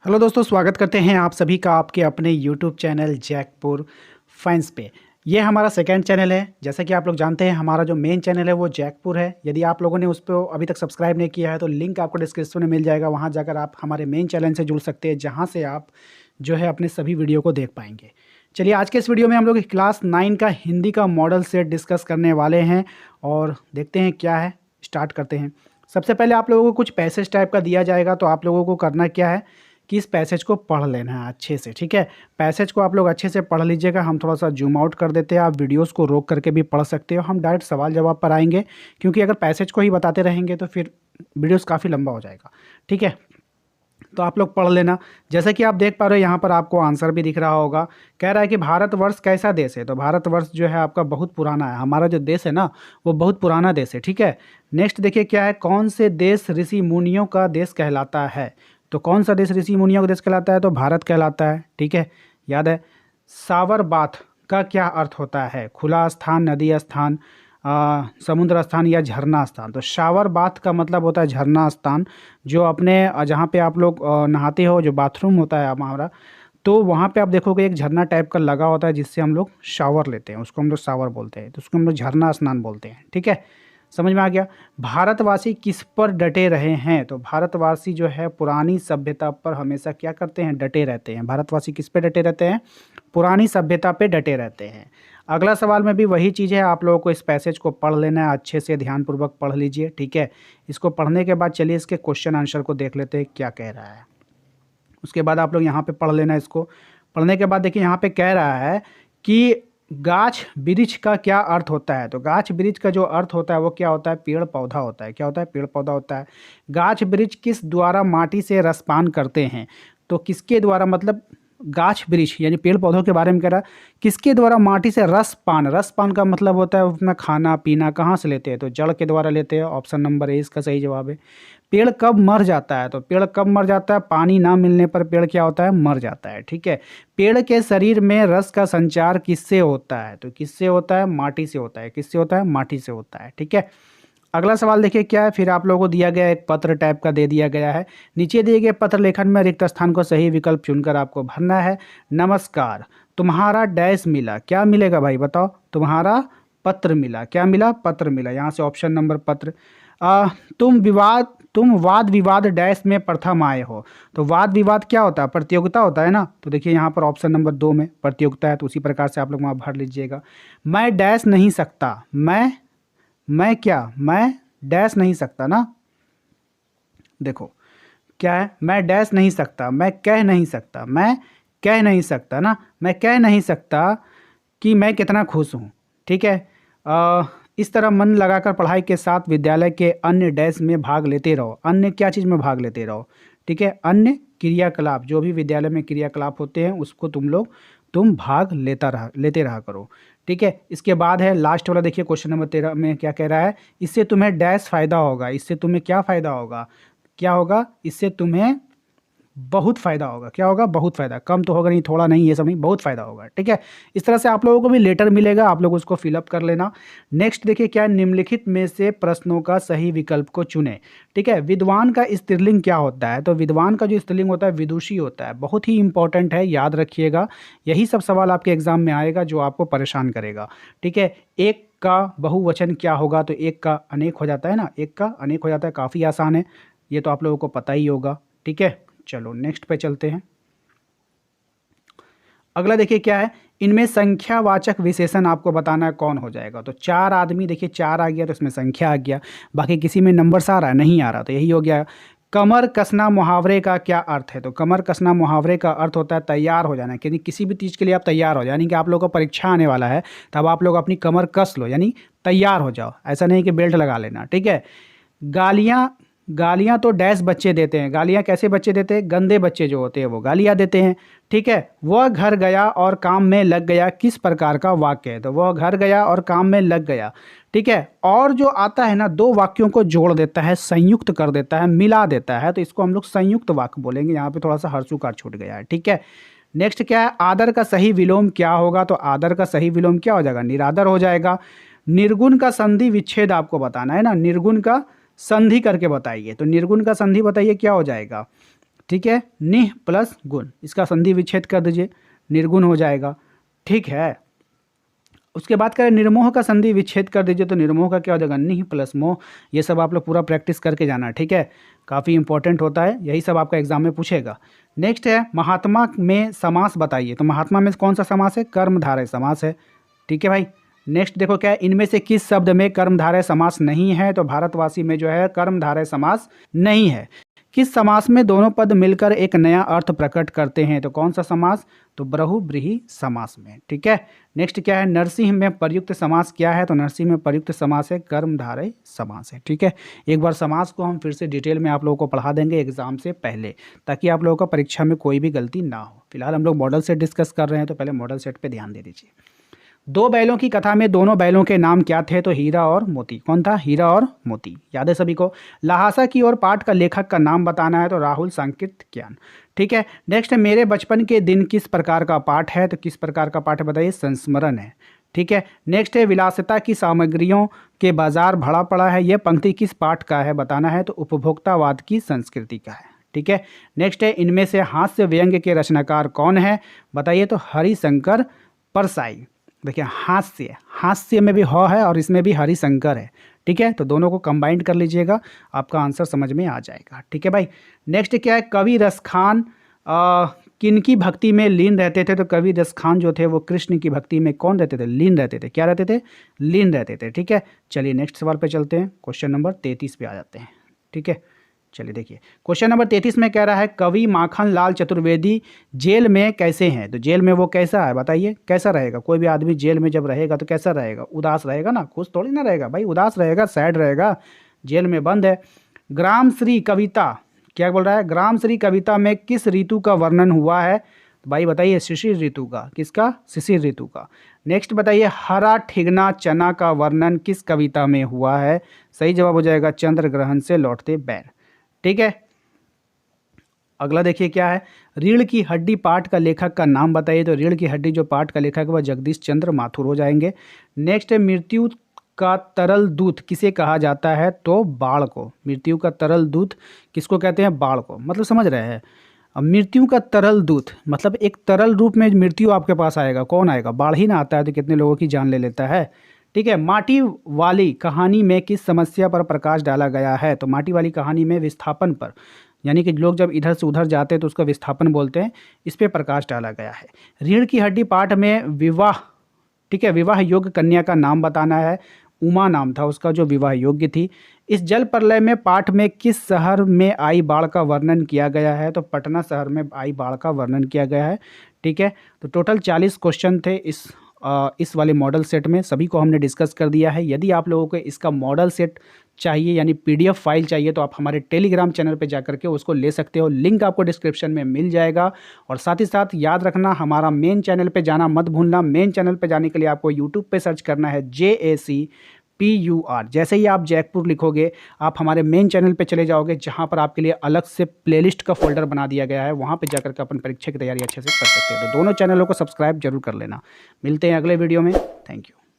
Hello दोस्तों, स्वागत करते हैं आप सभी का आपके अपने यूट्यूब चैनल जैकपुर फाइन्स पे। ये हमारा सेकंड चैनल है। जैसा कि आप लोग जानते हैं, हमारा जो मेन चैनल है वो जैकपुर है। यदि आप लोगों ने उस पर अभी तक सब्सक्राइब नहीं किया है तो लिंक आपको डिस्क्रिप्शन में मिल जाएगा। वहाँ जाकर आप हमारे मेन चैनल से जुड़ सकते हैं, जहाँ से आप जो है अपने सभी वीडियो को देख पाएंगे। चलिए, आज के इस वीडियो में हम लोग क्लास 9 का हिंदी का मॉडल सेट डिस्कस करने वाले हैं और देखते हैं क्या है। स्टार्ट करते हैं। सबसे पहले आप लोगों को कुछ पैसेज टाइप का दिया जाएगा, तो आप लोगों को करना क्या है कि इस पैसेज को पढ़ लेना है अच्छे से। ठीक है, पैसेज को आप लोग अच्छे से पढ़ लीजिएगा। हम थोड़ा सा जूम आउट कर देते हैं, आप वीडियोस को रोक करके भी पढ़ सकते हो। हम डायरेक्ट सवाल जवाब पर आएंगे, क्योंकि अगर पैसेज को ही बताते रहेंगे तो फिर वीडियोस काफ़ी लंबा हो जाएगा। ठीक है, तो आप लोग पढ़ लेना। जैसा कि आप देख पा रहे हो, यहाँ पर आपको आंसर भी दिख रहा होगा। कह रहा है कि भारतवर्ष कैसा देश है, तो भारतवर्ष जो है आपका बहुत पुराना है। हमारा जो देश है ना, वो बहुत पुराना देश है। ठीक है, नेक्स्ट देखिए क्या है, कौन से देश ऋषि मुनियों का देश कहलाता है। तो कौन सा देश ऋषि मुनियों का देश कहलाता है, तो भारत कहलाता है। ठीक है, याद है। सावर बाथ का क्या अर्थ होता है, खुला स्थान, नदी स्थान, समुद्र स्थान या झरना स्थान। तो शावर बाथ का मतलब होता है झरना स्थान, जो अपने जहाँ पे आप लोग नहाते हो, जो बाथरूम होता है हमारा, तो वहाँ पे आप देखोगे एक झरना टाइप का लगा होता है, जिससे हम लोग शावर लेते हैं, उसको हम लोग शावर बोलते हैं। तो उसको हम लोग झरना स्नान बोलते हैं। ठीक है, समझ में आ गया। भारतवासी किस पर डटे रहे हैं, तो भारतवासी जो है पुरानी सभ्यता पर हमेशा क्या करते हैं, डटे रहते हैं। भारतवासी किस पे डटे रहते हैं, पुरानी सभ्यता पे डटे रहते हैं। अगला सवाल में भी वही चीज़ है, आप लोगों को इस पैसेज को पढ़ लेना है, अच्छे से ध्यानपूर्वक पढ़ लीजिए। ठीक है, इसको पढ़ने के बाद चलिए इसके क्वेश्चन आंसर को देख लेते हैं क्या कह रहा है। उसके बाद आप लोग यहाँ पे पढ़ लेना। इसको पढ़ने के बाद देखिए यहाँ पे कह रहा है कि गाछ वृक्ष का क्या अर्थ होता है। तो गाछ वृक्ष का जो अर्थ होता है वो क्या होता है, पेड़ पौधा होता है। क्या होता है, पेड़ पौधा होता है। गाछ वृक्ष किस द्वारा माटी से रसपान करते हैं, तो किसके द्वारा, मतलब गाछ वृक्ष यानी पेड़ पौधों के बारे में कह रहा है, किसके द्वारा माटी से रसपान। रसपान का मतलब होता है अपना खाना पीना कहाँ से लेते हैं, तो जड़ के द्वारा लेते हैं। ऑप्शन नंबर ए इसका सही जवाब है। पेड़ कब मर जाता है, तो पेड़ कब मर जाता है, पानी ना मिलने पर पेड़ क्या होता है, मर जाता है। ठीक है, पेड़ के शरीर में रस का संचार किससे होता है, तो किससे होता है, माटी से होता है। किससे होता है, माटी से होता है। ठीक है, अगला सवाल देखिए क्या है। फिर आप लोगों को दिया गया एक पत्र टाइप का दे दिया गया है। नीचे दिए गए पत्र लेखन में रिक्त स्थान को सही विकल्प चुनकर आपको भरना है। नमस्कार, तुम्हारा डैश मिला। क्या मिलेगा भाई बताओ, तुम्हारा पत्र मिला। क्या मिला, पत्र मिला। यहाँ से ऑप्शन नंबर पत्र। तुम वाद विवाद डैश में प्रथम आए हो। तो वाद विवाद क्या होता है, प्रतियोगिता होता है ना। तो देखिए यहाँ पर ऑप्शन नंबर 2 में प्रतियोगिता है, तो उसी प्रकार से आप लोग वहाँ भर लीजिएगा। मैं डैश नहीं सकता, मैं क्या, मैं डैश नहीं सकता ना। देखो क्या है, मैं डैश नहीं सकता, मैं कह नहीं सकता, मैं कह नहीं सकता ना। मैं कह नहीं सकता कि मैं कितना खुश हूँ। ठीक है, इस तरह मन लगाकर पढ़ाई के साथ विद्यालय के अन्य डैश में भाग लेते रहो। अन्य क्या चीज़ में भाग लेते रहो, ठीक है, अन्य क्रियाकलाप, जो भी विद्यालय में क्रियाकलाप होते हैं उसको तुम भाग लेते रहा करो। ठीक है, इसके बाद है लास्ट वाला, देखिए क्वेश्चन नंबर 13 में क्या कह रहा है, इससे तुम्हें डैश फायदा होगा। इससे तुम्हें क्या फायदा होगा, क्या होगा, इससे तुम्हें बहुत फ़ायदा होगा। क्या होगा, बहुत फ़ायदा। कम तो होगा नहीं, थोड़ा नहीं, ये सब नहीं, बहुत फ़ायदा होगा। ठीक है, इस तरह से आप लोगों को भी लेटर मिलेगा, आप लोग उसको फिलअप कर लेना। नेक्स्ट देखिए क्या है, निम्नलिखित में से प्रश्नों का सही विकल्प को चुने। ठीक है, विद्वान का स्त्रीलिंग क्या होता है, तो विद्वान का जो स्त्रीलिंग होता है विदुषी होता है। बहुत ही इंपॉर्टेंट है, याद रखिएगा। यही सब सवाल आपके एग्जाम में आएगा जो आपको परेशान करेगा। ठीक है, एक का बहुवचन क्या होगा, तो एक का अनेक हो जाता है ना, एक का अनेक हो जाता है। काफ़ी आसान है, ये तो आप लोगों को पता ही होगा। ठीक है, चलो नेक्स्ट पे चलते हैं। अगला देखिए क्या है, इनमें संख्यावाचक विशेषण आपको बताना है कौन हो जाएगा। तो 4 आदमी, देखिए 4 आ गया तो इसमें संख्या आ गया, बाकी किसी में नंबर्स आ रहा है, नहीं आ रहा, तो यही हो गया। कमर कसना मुहावरे का क्या अर्थ है, तो कमर कसना मुहावरे का अर्थ होता है तैयार हो जाना। यानी किसी भी चीज़ के लिए आप तैयार हो जाओ, यानी कि आप लोगों को परीक्षा आने वाला है, तब आप लोग अपनी कमर कस लो, यानी तैयार हो जाओ। ऐसा नहीं कि बेल्ट लगा लेना। ठीक है, गालियाँ तो डैश बच्चे देते हैं। गालियाँ कैसे बच्चे देते हैं, गंदे बच्चे जो होते हैं वो गालियाँ देते हैं। ठीक है, वह घर गया और काम में लग गया, किस प्रकार का वाक्य है, तो वह घर गया और काम में लग गया। ठीक है, और जो आता है ना, 2 वाक्यों को जोड़ देता है, संयुक्त कर देता है, मिला देता है, तो इसको हम लोग संयुक्त वाक्य बोलेंगे। यहाँ पे थोड़ा सा हर्षुकार छूट गया है। ठीक है, नेक्स्ट क्या है, आदर का सही विलोम क्या होगा, तो आदर का सही विलोम क्या हो जाएगा, निरादर हो जाएगा। निर्गुण का संधि विच्छेद आपको बताना है ना, निर्गुण का संधि करके बताइए। तो निर्गुण का संधि बताइए क्या हो जाएगा, ठीक है, निह प्लस गुण, इसका संधि विच्छेद कर दीजिए, निर्गुण हो जाएगा। ठीक है, उसके बाद करें निर्मोह का संधि विच्छेद कर दीजिए, तो निर्मोह का क्या हो जाएगा, निह प्लस मोह। ये सब आप लोग पूरा प्रैक्टिस करके जाना है। ठीक है, काफ़ी इंपॉर्टेंट होता है, यही सब आपका एग्जाम में पूछेगा। नेक्स्ट है महात्मा में समास बताइए, तो महात्मा में कौन सा समास है, कर्मधारय समास है। ठीक है भाई, नेक्स्ट देखो क्या है, इनमें से किस शब्द में कर्मधारय समास नहीं है, तो भारतवासी में जो है कर्मधारय समास नहीं है। किस समास में दोनों पद मिलकर एक नया अर्थ प्रकट करते हैं, तो कौन सा समास, तो बहुब्रीहि समास में। ठीक है, नेक्स्ट क्या है, नरसिंह में प्रयुक्त समास क्या है, तो नरसिंह में प्रयुक्त समास है कर्मधारय समास है। ठीक है, एक बार समास को हम फिर से डिटेल में आप लोगों को पढ़ा देंगे एग्जाम से पहले, ताकि आप लोगों का परीक्षा में कोई भी गलती ना हो। फिलहाल हम लोग मॉडल सेट डिस्कस कर रहे हैं, तो पहले मॉडल सेट पे ध्यान दे दीजिए। दो बैलों की कथा में दोनों बैलों के नाम क्या थे, तो हीरा और मोती। कौन था, हीरा और मोती, याद है सभी को। लहासा की और पाठ का लेखक का नाम बताना है, तो राहुल सांकेत ज्ञान। ठीक है, नेक्स्ट है मेरे बचपन के दिन किस प्रकार का पाठ है, तो किस प्रकार का पाठ है बताइए, संस्मरण है। ठीक है, नेक्स्ट है विलासिता की सामग्रियों के बाजार भरा पड़ा है, यह पंक्ति किस पाठ का है बताना है, तो उपभोक्तावाद की संस्कृति का है। ठीक है, नेक्स्ट है इनमें से हास्य व्यंग्य के रचनाकार कौन है बताइए, तो हरिशंकर परसाई। देखिए हास्य, हास्य में भी ह है और इसमें भी हरिशंकर है। ठीक है, तो दोनों को कंबाइंड कर लीजिएगा, आपका आंसर समझ में आ जाएगा। ठीक है भाई, नेक्स्ट क्या है, कवि रसखान किनकी भक्ति में लीन रहते थे, तो कवि रसखान जो थे वो कृष्ण की भक्ति में कौन रहते थे, लीन रहते थे। क्या रहते थे, लीन रहते थे। ठीक है, चलिए नेक्स्ट सवाल पे चलते हैं, क्वेश्चन नंबर 33 पे आ जाते हैं। ठीक है, चलिए देखिए क्वेश्चन नंबर 33 में कह रहा है कवि माखन लाल चतुर्वेदी जेल में कैसे हैं, तो जेल में वो कैसा है बताइए, कैसा रहेगा। कोई भी आदमी जेल में जब रहेगा तो कैसा रहेगा, उदास रहेगा ना, खुश थोड़ी ना रहेगा भाई, उदास रहेगा, सैड रहेगा, जेल में बंद है। ग्राम श्री कविता क्या बोल रहा है, ग्राम श्री कविता में किस ऋतु का वर्णन हुआ है, तो भाई बताइए शिशिर ऋतु का। किसका, शिशिर ऋतु का। नेक्स्ट बताइए हरा ठिगना चना का वर्णन किस कविता में हुआ है, सही जवाब हो जाएगा चंद्र ग्रहण से लौटते बैर। ठीक है, अगला देखिए क्या है, रीढ़ की हड्डी पाठ का लेखक का नाम बताइए, तो रीढ़ की हड्डी जो पाठ का लेखक है वह जगदीश चंद्र माथुर हो जाएंगे। नेक्स्ट है मृत्यु का तरल दूत किसे कहा जाता है, तो बाढ़ को। मृत्यु का तरल दूत किसको कहते हैं, बाढ़ को, मतलब समझ रहे हैं। अब मृत्यु का तरल दूत मतलब एक तरल रूप में मृत्यु आपके पास आएगा, कौन आएगा, बाढ़ ही ना आता है तो कितने लोगों की जान ले लेता है। ठीक है, माटी वाली कहानी में किस समस्या पर प्रकाश डाला गया है, तो माटी वाली कहानी में विस्थापन पर, यानी कि लोग जब इधर से उधर जाते हैं तो उसका विस्थापन बोलते हैं, इस पे प्रकाश डाला गया है। रीढ़ की हड्डी पाठ में विवाह, ठीक है, विवाह योग्य कन्या का नाम बताना है, उमा नाम था उसका जो विवाह योग्य थी। इस जल प्रलय में पाठ में किस शहर में आई बाढ़ का वर्णन किया गया है, तो पटना शहर में आई बाढ़ का वर्णन किया गया है। ठीक है, तो टोटल 40 क्वेश्चन थे इस वाले मॉडल सेट में, सभी को हमने डिस्कस कर दिया है। यदि आप लोगों को इसका मॉडल सेट चाहिए यानी PDF फाइल चाहिए, तो आप हमारे टेलीग्राम चैनल पे जाकर के उसको ले सकते हो, लिंक आपको डिस्क्रिप्शन में मिल जाएगा। और साथ ही साथ याद रखना हमारा मेन चैनल पे जाना मत भूलना। मेन चैनल पे जाने के लिए आपको यूट्यूब पे सर्च करना है JACPUR। जैसे ही आप जैकपुर लिखोगे आप हमारे मेन चैनल पे चले जाओगे, जहाँ पर आपके लिए अलग से प्लेलिस्ट का फोल्डर बना दिया गया है, वहाँ पे जाकर के अपन परीक्षा की तैयारी अच्छे से कर सकते हैं। तो दोनों चैनलों को सब्सक्राइब जरूर कर लेना। मिलते हैं अगले वीडियो में, थैंक यू।